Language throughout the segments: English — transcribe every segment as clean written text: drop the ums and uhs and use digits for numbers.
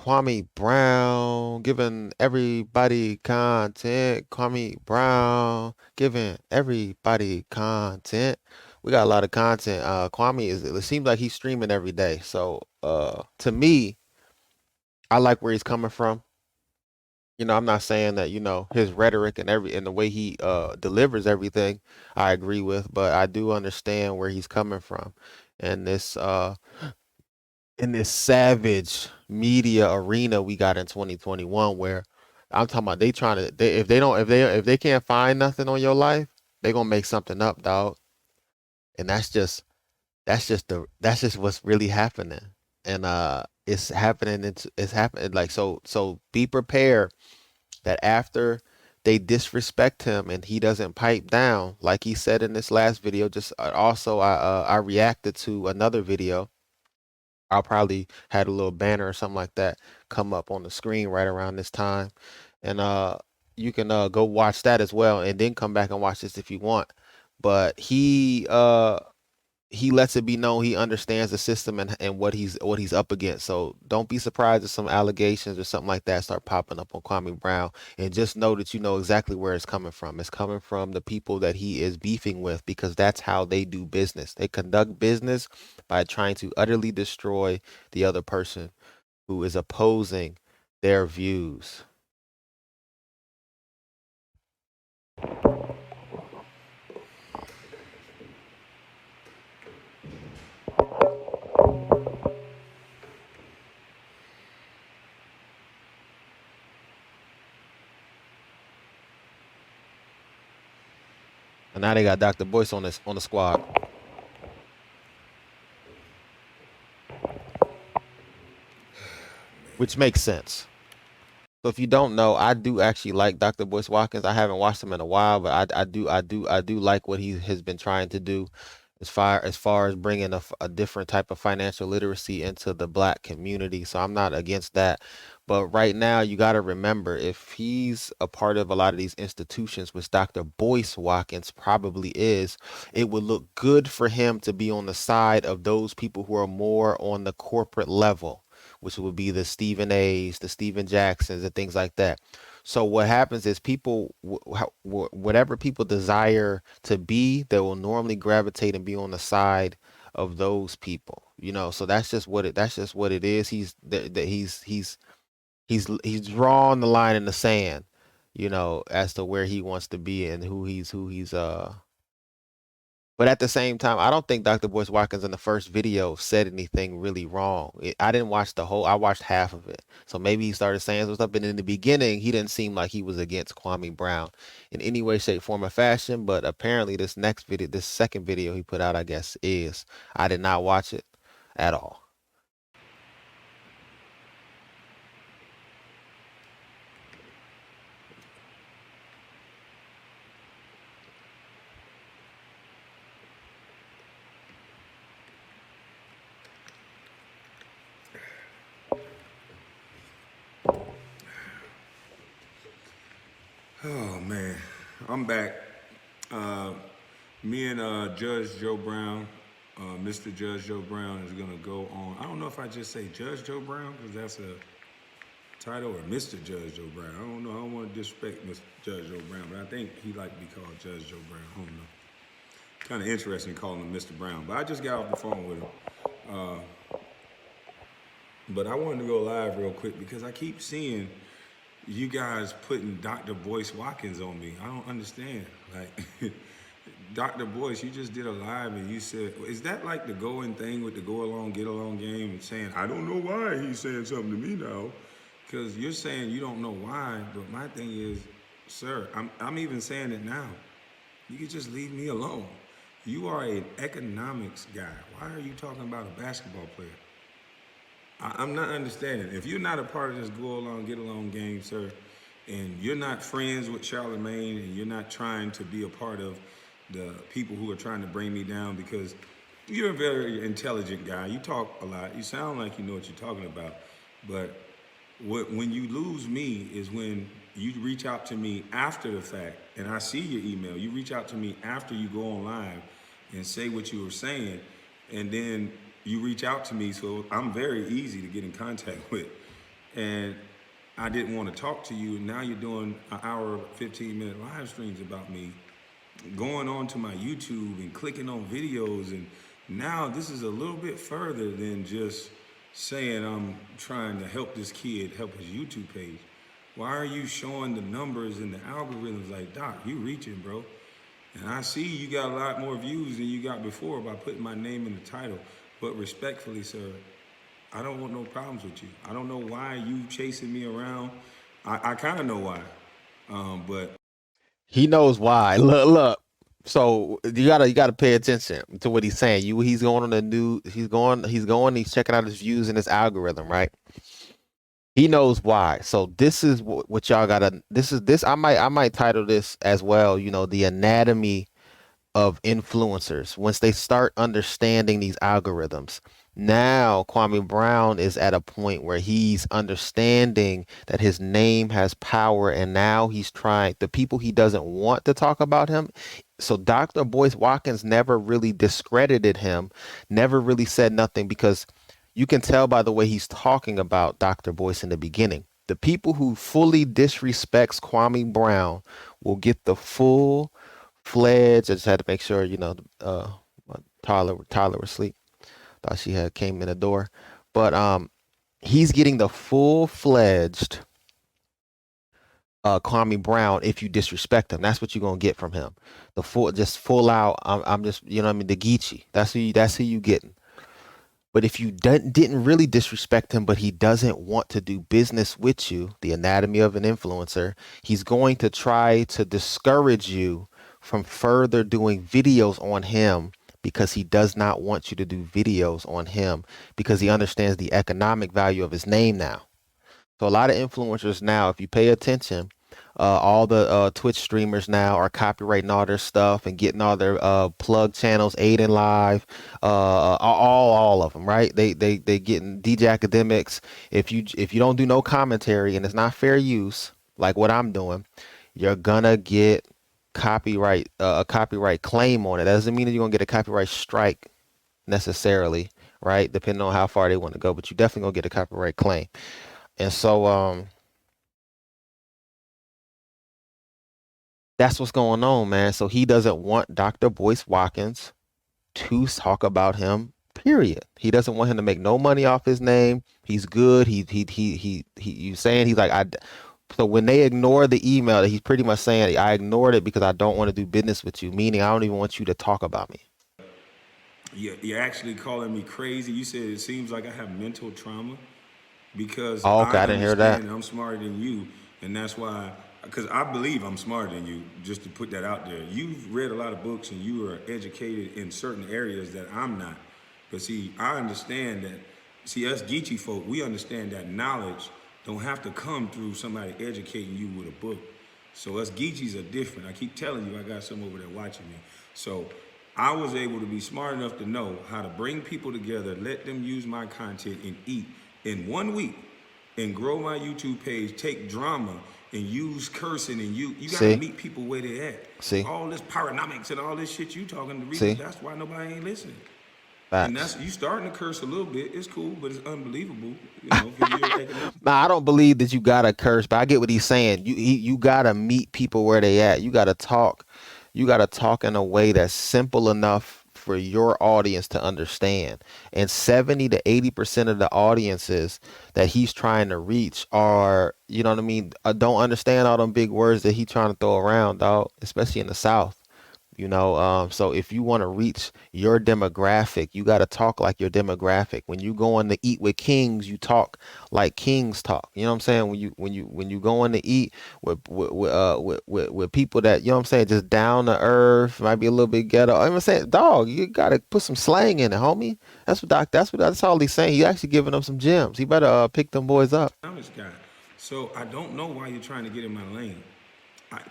Kwame Brown giving everybody content. Kwame Brown giving everybody content. We got a lot of content. Kwame it seems like he's streaming every day. So to me, I like where he's coming from. I'm not saying that, his rhetoric and the way he delivers everything, I agree with, but I do understand where he's coming from. And this in this savage media arena we got in 2021 where I'm talking about if they don't if they can't find nothing on your life, they gonna make something up, dog. And that's just what's really happening. And it's happening like so be prepared that after they disrespect him and he doesn't pipe down, like he said in this last video, just also I reacted to another video. I'll probably had a little banner or something like that come up on the screen right around this time. And you can go watch that as well and then come back and watch this if you want. But he lets it be known he understands the system and what he's up against. So don't be surprised if some allegations or something like that start popping up on Kwame Brown. And just know that you know exactly where it's coming from. It's coming from the people that he is beefing with because that's how they do business. They conduct business by trying to utterly destroy the other person who is opposing their views. And now they got Dr. Boyce on the squad, which makes sense. So if you don't know, I do actually like Dr. Boyce Watkins. I haven't watched him in a while, but I do like what he has been trying to do as far as bringing a different type of financial literacy into the black community. So I'm not against that. But right now, you got to remember if he's a part of a lot of these institutions, which Dr. Boyce Watkins probably is, it would look good for him to be on the side of those people who are more on the corporate level, which would be the Stephen A's, the Stephen Jacksons, and things like that. So what happens is people, whatever people desire to be, they will normally gravitate and be on the side of those people. So that's just what it is. He's drawn the line in the sand, as to where he wants to be and who he's. But at the same time, I don't think Dr. Boyce Watkins in the first video said anything really wrong. I didn't watch the whole, I watched half of it. So maybe he started saying some stuff, but in the beginning, he didn't seem like he was against Kwame Brown in any way, shape, form, or fashion. But apparently, this second video he put out, I guess, is. I did not watch it at all. Oh man, I'm back. Uh, Me and Judge Joe Brown, Mr. Judge Joe Brown is gonna go on. I don't know if I just say Judge Joe Brown because that's a title or Mr. Judge Joe Brown. I don't know. I don't want to disrespect Mr. Judge Joe Brown, but I think he like to be called Judge Joe Brown. I don't know. Kind of interesting calling him Mr. Brown, but I just got off the phone with him. But I wanted to go live real quick because I keep seeing you guys putting Dr. Boyce Watkins on me. I don't understand. Like, Dr. Boyce, you just did a live and you said, is that like the going thing with the go along, get along game and saying, I don't know why he's saying something to me now? Because you're saying you don't know why, but my thing is, sir, I'm even saying it now. You could just leave me alone. You are an economics guy. Why are you talking about a basketball player? I'm not understanding. If you're not a part of this go along, get along game, sir, and you're not friends with Charlemagne and you're not trying to be a part of the people who are trying to bring me down because you're a very intelligent guy. You talk a lot. You sound like you know what you're talking about. But when you lose me is when you reach out to me after the fact, and I see your email. You reach out to me after you go online and say what you were saying, and then you reach out to me. So I'm very easy to get in contact with. and I didn't want to talk to you. And now you're doing an hour, 15-minute live streams about me, going on to my YouTube and clicking on videos. And now this is a little bit further than just saying I'm trying to help this kid help his YouTube page. Why are you showing the numbers and the algorithms like, Doc, you reaching, bro? And I see you got a lot more views than you got before by putting my name in the title. But respectfully, sir, I don't want no problems with you. I don't know why you chasing me around. I kind of know why, but He knows why. Look, look. So you gotta pay attention to what he's saying. He's going on the new. He's going. He's checking out his views and his algorithm, right? He knows why. So this is what y'all gotta. This. I might title this as well. The anatomy of influencers once they start understanding these algorithms. Now, Kwame Brown is at a point where he's understanding that his name has power, and now he's trying the people he doesn't want to talk about him. So, Dr. Boyce Watkins never really discredited him, never really said nothing because you can tell by the way he's talking about Dr. Boyce in the beginning. The people who fully disrespects Kwame Brown will get the full fledged. I just had to make sure, Tyler was asleep. Thought she had came in the door, but he's getting the full fledged Kwame Brown if you disrespect him. That's what you're gonna get from him. The just full out. I'm just, what I mean, the Geechee. That's who you getting. But if you didn't really disrespect him, but he doesn't want to do business with you, the anatomy of an influencer, he's going to try to discourage you from further doing videos on him because he does not want you to do videos on him because he understands the economic value of his name now. So a lot of influencers now, if you pay attention, all the Twitch streamers now are copyrighting all their stuff and getting all their plug channels, Aiden Live, all of them, right? They getting DJ Academics. If you don't do no commentary and it's not fair use, like what I'm doing, you're gonna get a copyright claim on it. That doesn't mean that you're gonna get a copyright strike necessarily, right? Depending on how far they want to go, but you definitely gonna get a copyright claim. And so that's what's going on, man. So he doesn't want Dr. Boyce Watkins to talk about him. Period. He doesn't want him to make no money off his name. He's good. He you saying he's like I. So when they ignore the email, he's pretty much saying I ignored it because I don't want to do business with you. Meaning I don't even want you to talk about me. you're actually calling me crazy. You said it seems like I have mental trauma because Oh, okay, I I didn't hear that. understand I'm smarter than you, and that's why. Because I believe I'm smarter than you. Just to put that out there, you've read a lot of books and you are educated in certain areas that I'm not. But see, I understand that. See, us Geechee folk, we understand that knowledge don't have to come through somebody educating you with a book. So us Geechees are different. I keep telling you, I got some over there watching me. So I was able to be smart enough to know how to bring people together, let them use my content and eat in 1 week and grow my YouTube page, take drama and use cursing and you gotta See, meet people where they at. see, All this paranomics and all this shit you talking, the reason see. that's why nobody ain't listening. And Facts. that's you starting to curse a little bit. It's cool, but it's unbelievable. Because you're taking Nah, I don't believe that you gotta curse, but I get what he's saying. You gotta meet people where they at. You gotta talk. You gotta talk in a way that's simple enough for your audience to understand. And 70 to 80% of the audiences that he's trying to reach are, you know what I mean, don't understand all them big words that he's trying to throw around, dog, especially in the South. So if you want to reach your demographic, you got to talk like your demographic. When you go on to eat with kings, you talk like kings talk. You know what I'm saying? When you go on to eat with people that, you know what I'm saying, just down to earth, might be a little bit ghetto. I'm saying, dog, you got to put some slang in it, homie. That's all he's saying. He actually giving them some gems. He better pick them boys up. this guy. So I don't know why you're trying to get in my lane.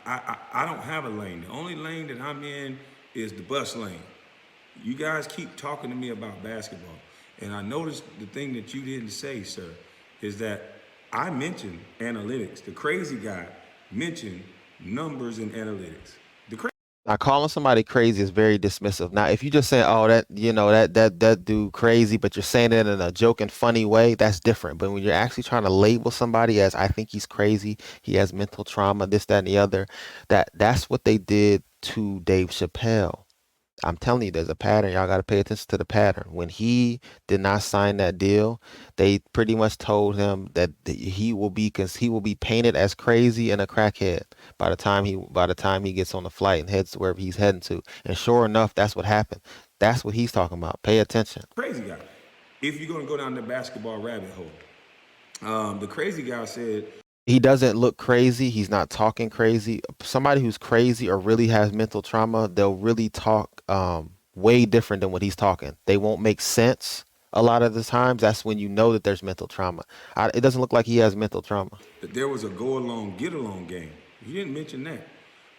I don't have a lane. The only lane that I'm in is the bus lane. You guys keep talking to me about basketball. And I noticed the thing that you didn't say, sir, is that I mentioned analytics. The crazy guy mentioned numbers and analytics. The crazy Now, calling somebody crazy is very dismissive. Now, if you just say, "Oh, that that dude crazy," but you're saying it in a joking, funny way, that's different. But when you're actually trying to label somebody as, "I think he's crazy, he has mental trauma, this, that, and the other," that's what they did to Dave Chappelle. I'm telling you, there's a pattern. Y'all got to pay attention to the pattern. When he did not sign that deal, they pretty much told him that he will be painted as crazy and a crackhead by the time he gets on the flight and heads to wherever he's heading to. And sure enough, that's what happened. That's what he's talking about. Pay attention. Crazy guy. If you're gonna go down the basketball rabbit hole, the crazy guy said, He doesn't look crazy. He's not talking crazy. Somebody who's crazy or really has mental trauma, they'll really talk way different than what he's talking. They won't make sense a lot of the times. That's when you know that there's mental trauma. It doesn't look like he has mental trauma. that there was a go along, get along game. He didn't mention that.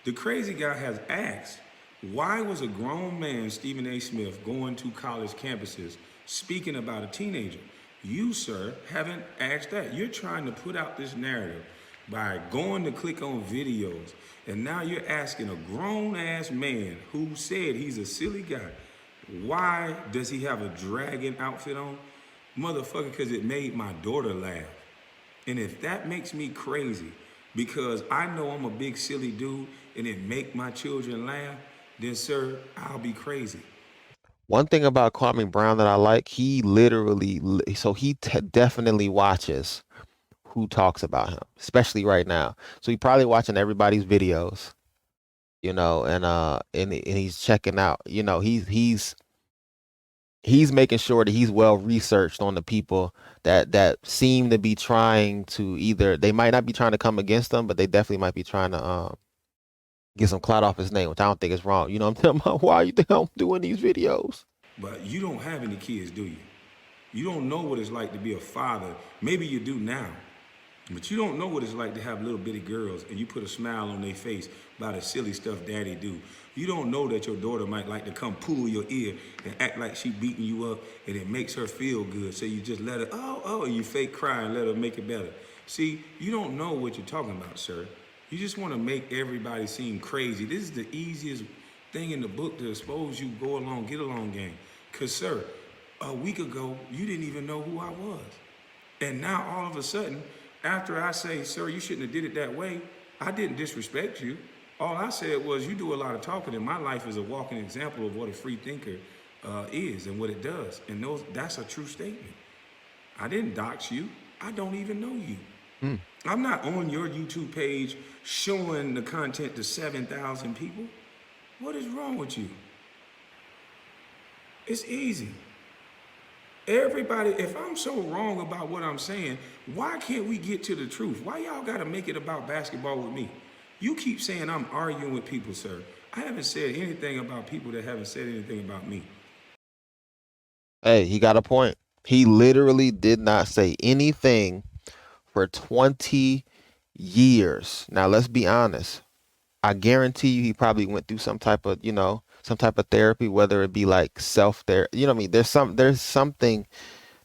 The crazy guy has asked, why was a grown man, Stephen A. Smith, going to college campuses speaking about a teenager? You, sir, haven't asked that. You're trying to put out this narrative by going to click on videos, and now you're asking a grown ass man who said he's a silly guy, why does he have a dragon outfit on? Motherfucker, because it made my daughter laugh. And if that makes me crazy because I know I'm a big silly dude and it make my children laugh, then sir, I'll be crazy. One thing about Kwame Brown that I like, he literally, so he definitely watches who talks about him, especially right now. So he probably watching everybody's videos, and he's checking out. He's making sure that he's well researched on the people that seem to be trying to, either they might not be trying to come against them, but they definitely might be trying to get some clout off his name, which I don't think is wrong. You know what I'm talking about? Why you think I'm doing these videos? But you don't have any kids, do you? You don't know what it's like to be a father. Maybe you do now. But you don't know what it's like to have little bitty girls and you put a smile on their face by the silly stuff daddy do. You don't know that your daughter might like to come pull your ear and act like she beating you up and it makes her feel good. So you just let her, and you fake cry and let her make it better. See, you don't know what you're talking about, sir. You just want to make everybody seem crazy. This is the easiest thing in the book to expose you go along, get along game. Cause sir, a week ago, you didn't even know who I was. And now all of a sudden, after I say, sir, you shouldn't have did it that way, I didn't disrespect you. All I said was you do a lot of talking and my life is a walking example of what a free thinker is and what it does. And that's a true statement. I didn't dox you. I don't even know you. Hmm. I'm not on your YouTube page showing the content to 7,000 people. What is wrong with you? It's easy. Everybody, if I'm so wrong about what I'm saying, why can't we get to the truth? Why y'all gotta make it about basketball with me? You keep saying I'm arguing with people, sir. I haven't said anything about people that haven't said anything about me. Hey, he got a point. He literally did not say anything for 20 years. Now, let's be honest. I guarantee you he probably went through some type of therapy, whether it be like self therapy. You know what I mean? There's something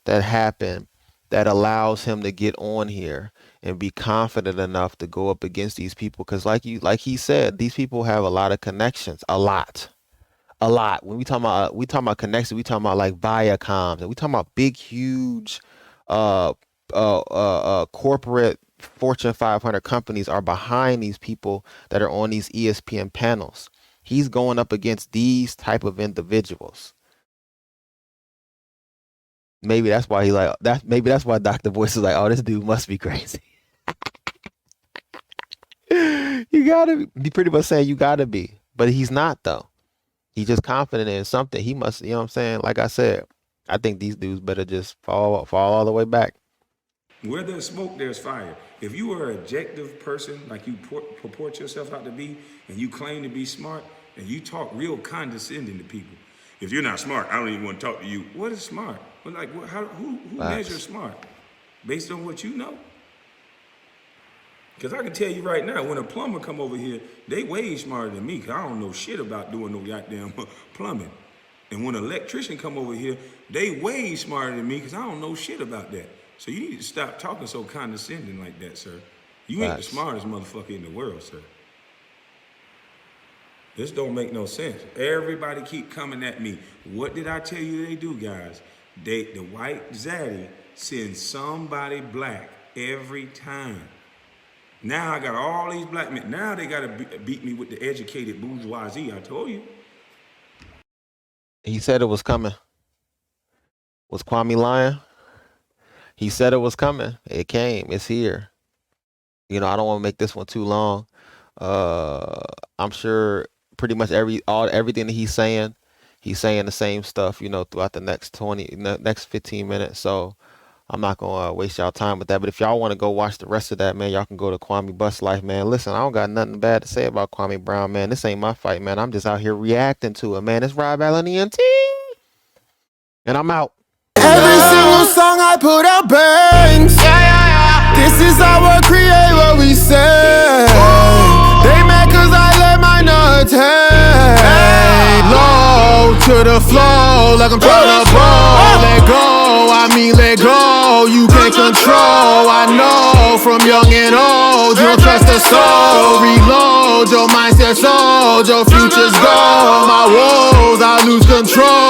that happened that allows him to get on here and be confident enough to go up against these people, because like he said, these people have a lot of connections, a lot. When we talking about connections, we talking about like Viacoms, and we talking about big, huge, uh, corporate Fortune 500 companies are behind these people that are on these ESPN panels. He's going up against these type of individuals. Maybe that's why he like that. Maybe that's why Dr. Boyce is like, oh, this dude must be crazy. You gotta be pretty much saying you gotta be, but he's not though. He's just confident in something. He must, you know what I'm saying? Like I said, I think these dudes better just fall all the way back. Where there's smoke, there's fire. If you are an objective person, like you purport yourself out to be, and you claim to be smart, and you talk real condescending to people, if you're not smart, I don't even want to talk to you. What is smart? Well, like, who measures Facts. smart? Based on what you know? Because I can tell you right now, when a plumber come over here, they way smarter than me, because I don't know shit about doing no goddamn plumbing. And when an electrician come over here, they way smarter than me, because I don't know shit about that. So you need to stop talking so condescending like that, sir. You ain't the Facts. smartest motherfucker in the world, sir. This don't make no sense. Everybody keep coming at me. What did I tell you they do, guys? The white zaddy sends somebody black every time. Now I got all these black men. Now they gotta beat me with the educated bourgeoisie. I told you. He said it was coming. Was Kwame lying? He said it was coming. It came. It's here. I don't want to make this one too long. Uh, I'm sure pretty much everything that he's saying the same stuff, throughout the next 15 minutes. So I'm not gonna waste y'all time with that. But if y'all want to go watch the rest of that, man, y'all can go to Kwame Bust Life, man. Listen, I don't got nothing bad to say about Kwame Brown, man. This ain't my fight, man. I'm just out here reacting to it, man. It's Rob Allen ENT, and I'm out. Every single song I put out bangs. This is how we create what we say. They mad cause I let my nuts hang low to the flow like I'm tryna ball. Let go, I mean let go. You can't control, I know. From young and old, you don't trust the soul. Reload, your mindset's old, your future's gone. My woes, I lose control.